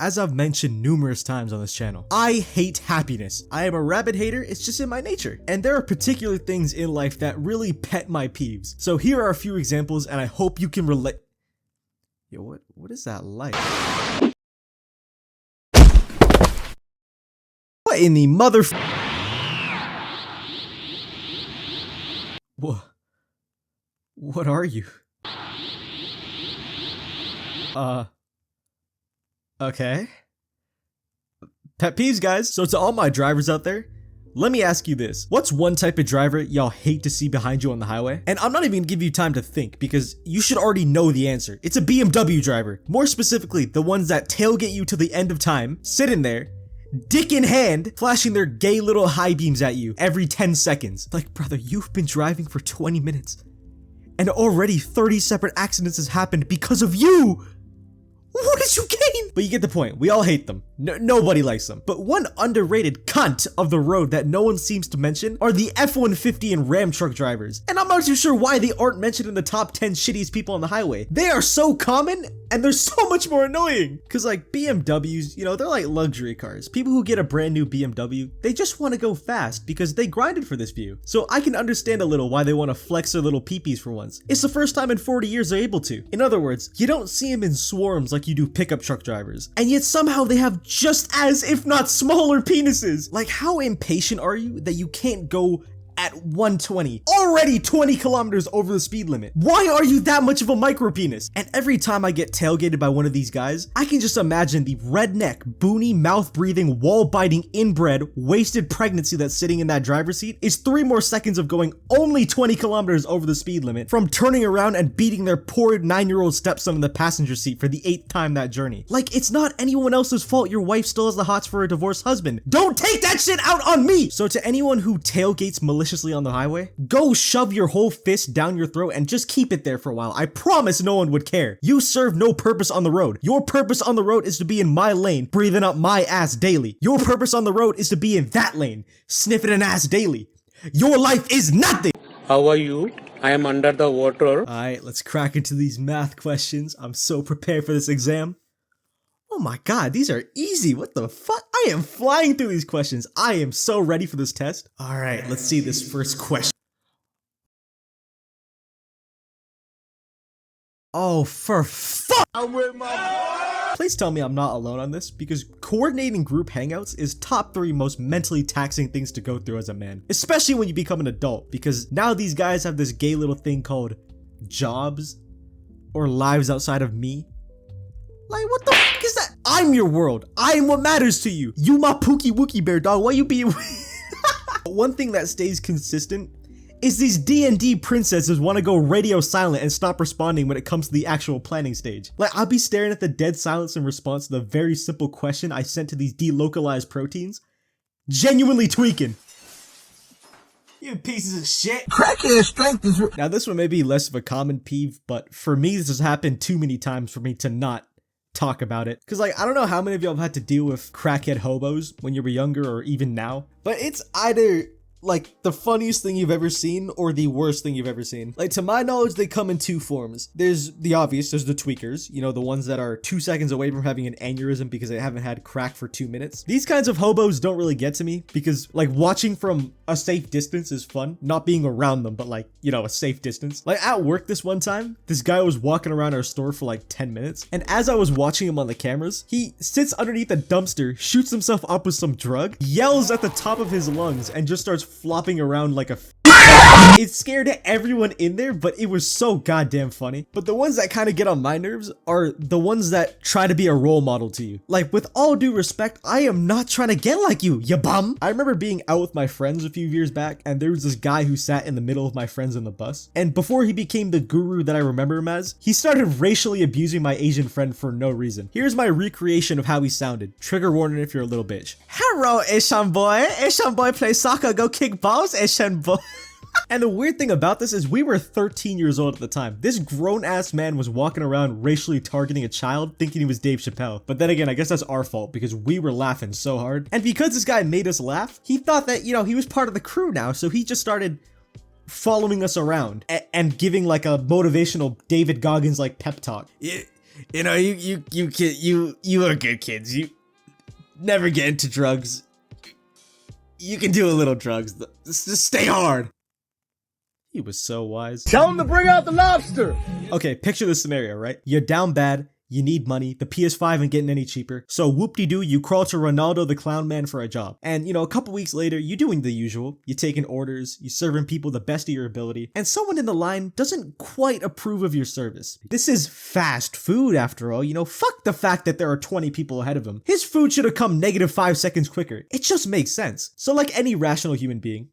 As I've mentioned numerous times on this channel, I hate happiness. I am a rabbit hater, it's just in my nature. And there are particular things in life that really pet my peeves. So here are a few examples and I hope you can relate. Yo, what is that like? What in the mother... What are you? Okay. Pet peeves, guys. So to all my drivers out there, let me ask you this. What's one type of driver y'all hate to see behind you on the highway? And I'm not even gonna give you time to think because you should already know the answer. It's a BMW driver. More specifically, the ones that tailgate you to the end of time, sitting there, dick in hand, flashing their gay little high beams at you every 10 seconds. Like, brother, you've been driving for 20 minutes and already 30 separate accidents has happened because of you. What did you gain? But you get the point. We all hate them. Nobody likes them. But one underrated cunt of the road that no one seems to mention are the F-150 and Ram truck drivers. And I'm not too sure why they aren't mentioned in the top 10 shittiest people on the highway. They are so common and they're so much more annoying. Cause like BMWs, you know, they're like luxury cars. People who get a brand new BMW, they just want to go fast because they grinded for this view. So I can understand a little why they want to flex their little peepees for once. It's the first time in 40 years they're able to. In other words, you don't see them in swarms like you do pickup truck drivers. And yet somehow they have just as, if not smaller penises. Like, how impatient are you that you can't go at 120, already 20 kilometers over the speed limit? Why are you that much of a micro penis? And every time I get tailgated by one of these guys, I can just imagine the redneck, boony, mouth-breathing, wall-biting, inbred, wasted pregnancy that's sitting in that driver's seat is 3 more seconds of going only 20 kilometers over the speed limit from turning around and beating their poor 9-year-old stepson in the passenger seat for the 8th time that journey. Like, it's not anyone else's fault your wife still has the hots for a divorced husband. Don't take that shit out on me! So to anyone who tailgates maliciously on the highway, go shove your whole fist down your throat and just keep it there for a while. I promise no one would care. You serve no purpose on the road. Your purpose on the road is to be in my lane, breathing up my ass daily. Your purpose on the road is to be in that lane, sniffing an ass daily. Your life is nothing. How are you? I am under the water. Alright, let's crack into these math questions. I'm so prepared for this exam. Oh my god, these are easy. What the fuck? I am flying through these questions. I am so ready for this test. Alright, let's see this first question. Oh, for fuck! I'm with my... Please tell me I'm not alone on this, because coordinating group hangouts is top 3 most mentally taxing things to go through as a man. Especially when you become an adult, because now these guys have this gay little thing called jobs or lives outside of me. Like, what the fuck is that? I'm your world. I am what matters to you. You my Pookie Wookie Bear, dog. Why you being... One thing that stays consistent is these D&D princesses want to go radio silent and stop responding when it comes to the actual planning stage. Like, I'll be staring at the dead silence in response to the very simple question I sent to these delocalized proteins. Genuinely tweaking. You pieces of shit. Crackhead strength is... Now, this one may be less of a common peeve, but for me, this has happened too many times for me to not talk about it. Cause like, I don't know how many of y'all have had to deal with crackhead hobos when you were younger or even now, but it's either like the funniest thing you've ever seen or the worst thing you've ever seen. Like, to my knowledge, they come in 2 forms. There's the obvious, there's the tweakers, you know, the ones that are 2 seconds away from having an aneurysm because they haven't had crack for 2 minutes. These kinds of hobos don't really get to me because like watching from a safe distance is fun, not being around them, but like, you know, a safe distance. Like at work this one time, this guy was walking around our store for like 10 minutes. And as I was watching him on the cameras, he sits underneath a dumpster, shoots himself up with some drug, yells at the top of his lungs, and just starts flopping around like a It scared everyone in there, but it was so goddamn funny. But the ones that kind of get on my nerves are the ones that try to be a role model to you. Like, with all due respect, I am not trying to get like you bum. I remember being out with my friends a few years back, and there was this guy who sat in the middle of my friends on the bus. And before he became the guru that I remember him as, he started racially abusing my Asian friend for no reason. Here's my recreation of how he sounded. Trigger warning if you're a little bitch. Hello, Asian boy. Asian boy play soccer, go kick balls, Asian boy. And the weird thing about this is we were 13 years old at the time. This grown-ass man was walking around racially targeting a child thinking he was Dave Chappelle. But then again, I guess that's our fault because we were laughing so hard. And because this guy made us laugh, he thought that, you know, he was part of the crew now. So he just started following us around and giving like a motivational David Goggins like pep talk. You know, you are good kids. You never get into drugs. You can do a little drugs. Just stay hard. He was so wise. Tell him to bring out the lobster. Okay, picture this scenario, right? You're down bad. You need money. The PS5 ain't getting any cheaper. So whoop-de-doo, you crawl to Ronaldo the Clown Man for a job. And, a couple weeks later, you're doing the usual. You're taking orders, you're serving people the best of your ability, and someone in the line doesn't quite approve of your service. This is fast food, after all. Fuck the fact that there are 20 people ahead of him. His food should have come -5 seconds quicker. It just makes sense. So like any rational human being,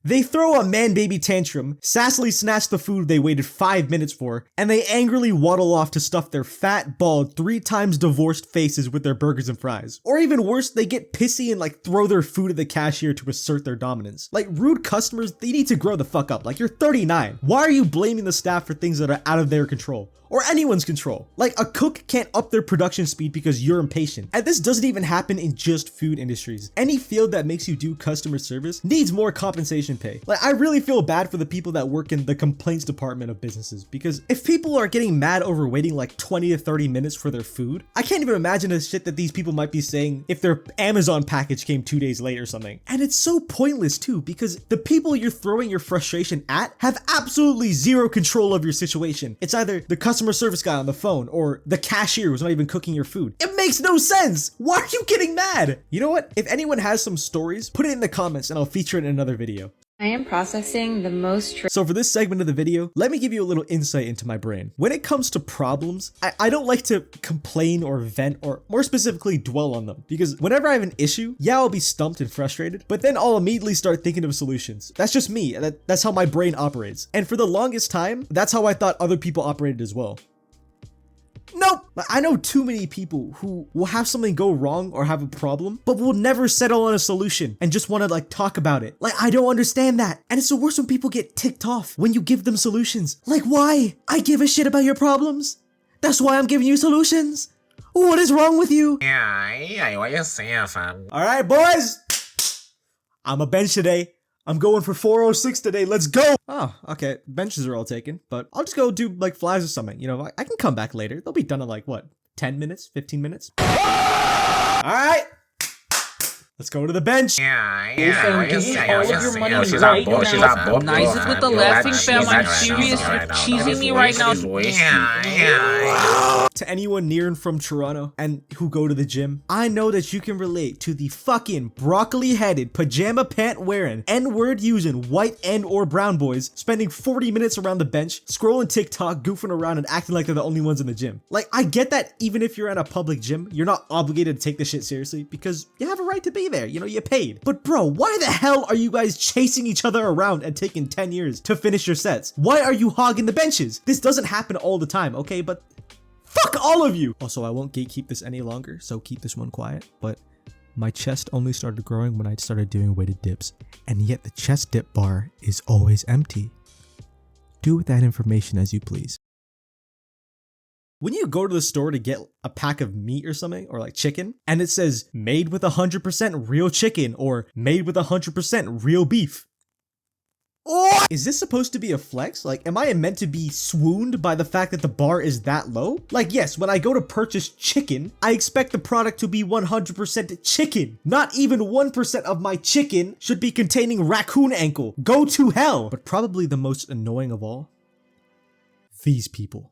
they throw a man-baby tantrum, sassily snatch the food they waited 5 minutes for, and they angrily waddle off to stuff their fat, bald, 3 times divorced faces with their burgers and fries. Or even worse, they get pissy and throw their food at the cashier to assert their dominance. Rude customers, they need to grow the fuck up. You're 39. Why are you blaming the staff for things that are out of their control? Or anyone's control. A cook can't up their production speed because you're impatient. And this doesn't even happen in just food industries. Any field that makes you do customer service needs more compensation pay. I really feel bad for the people that work in the complaints department of businesses, because if people are getting mad over waiting 20 to 30 minutes for their food, I can't even imagine the shit that these people might be saying if their Amazon package came 2 days late or something. And it's so pointless too, because the people you're throwing your frustration at have absolutely zero control of your situation. It's either the customer service guy on the phone or the cashier who's not even cooking your food. It makes no sense. Why are you getting mad? You know what? If anyone has some stories, put it in the comments and I'll feature it in another video. I am processing the most. So for this segment of the video, let me give you a little insight into my brain. When it comes to problems, I don't like to complain or vent, or more specifically dwell on them, because whenever I have an issue, yeah, I'll be stumped and frustrated, but then I'll immediately start thinking of solutions. That's just me. That's how my brain operates. And for the longest time, that's how I thought other people operated as well. Nope. I know too many people who will have something go wrong or have a problem, but will never settle on a solution and just want to talk about it. I don't understand that. And it's the worst when people get ticked off when you give them solutions. Why? I give a shit about your problems. That's why I'm giving you solutions. What is wrong with you? Yeah, what you saying, fam? All right, boys. I'm a bench today. I'm going for 406 today. Let's go. Oh, okay. Benches are all taken, but I'll just go do flies or something. I can come back later. They'll be done in what? 10 minutes? 15 minutes? All right. Let's go to the bench. Yeah, Listen, what you give me saying? all What of you your money saying? She's right a book, she's a now. book. Nice is with the laughing fam. I'm serious. You're cheesing me right now. Yeah. To anyone near and from Toronto and who go to the gym, I know that you can relate to the fucking broccoli-headed, pajama pant-wearing, N-word using white and or brown boys spending 40 minutes around the bench, scrolling TikTok, goofing around, and acting like they're the only ones in the gym. I get that even if you're at a public gym, you're not obligated to take this shit seriously because you have a right to be there. You paid. But bro, why the hell are you guys chasing each other around and taking 10 years to finish your sets? Why are you hogging the benches? This doesn't happen all the time, okay? But fuck all of you! Also, I won't gatekeep this any longer, so keep this one quiet, but my chest only started growing when I started doing weighted dips, and yet the chest dip bar is always empty. Do with that information as you please. When you go to the store to get a pack of meat or something, or chicken, and it says made with 100% real chicken or made with 100% real beef. Oh, is this supposed to be a flex? Am I meant to be swooned by the fact that the bar is that low? Yes, when I go to purchase chicken, I expect the product to be 100% chicken. Not even 1% of my chicken should be containing raccoon ankle. Go to hell. But probably the most annoying of all, these people.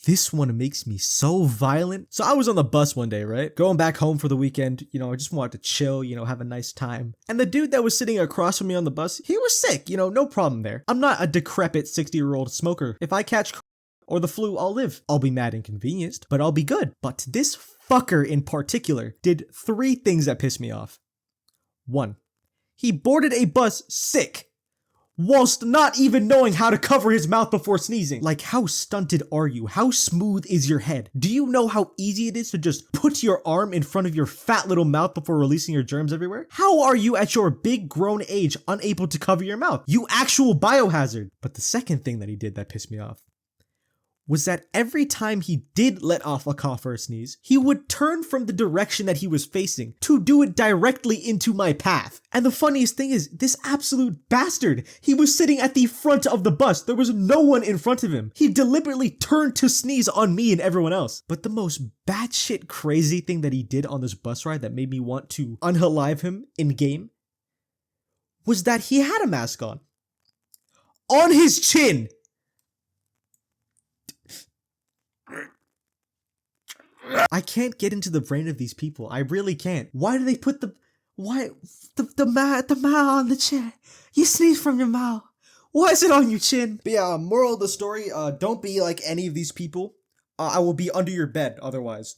This one makes me so violent. So I was on the bus one day, right? Going back home for the weekend, I just wanted to chill, have a nice time. And the dude that was sitting across from me on the bus, he was sick, no problem there. I'm not a decrepit 60-year-old smoker. If I catch or the flu, I'll live. I'll be mad inconvenienced, but I'll be good. But this fucker in particular did 3 things that pissed me off. 1, he boarded a bus sick, whilst not even knowing how to cover his mouth before sneezing. How stunted are you? How smooth is your head? Do you know how easy it is to just put your arm in front of your fat little mouth before releasing your germs everywhere? How are you at your big grown age unable to cover your mouth? You actual biohazard. But the second thing that he did that pissed me off was that every time he did let off a cough or a sneeze, he would turn from the direction that he was facing to do it directly into my path. And the funniest thing is, this absolute bastard, he was sitting at the front of the bus. There was no one in front of him. He deliberately turned to sneeze on me and everyone else. But the most batshit crazy thing that he did on this bus ride that made me want to unalive him in game was that he had a mask on his chin. I can't get into the brain of these people. I really can't. Why do they put the mouth on the chin? You sneeze from your mouth. Why is it on your chin? But yeah, moral of the story, don't be like any of these people. I will be under your bed otherwise.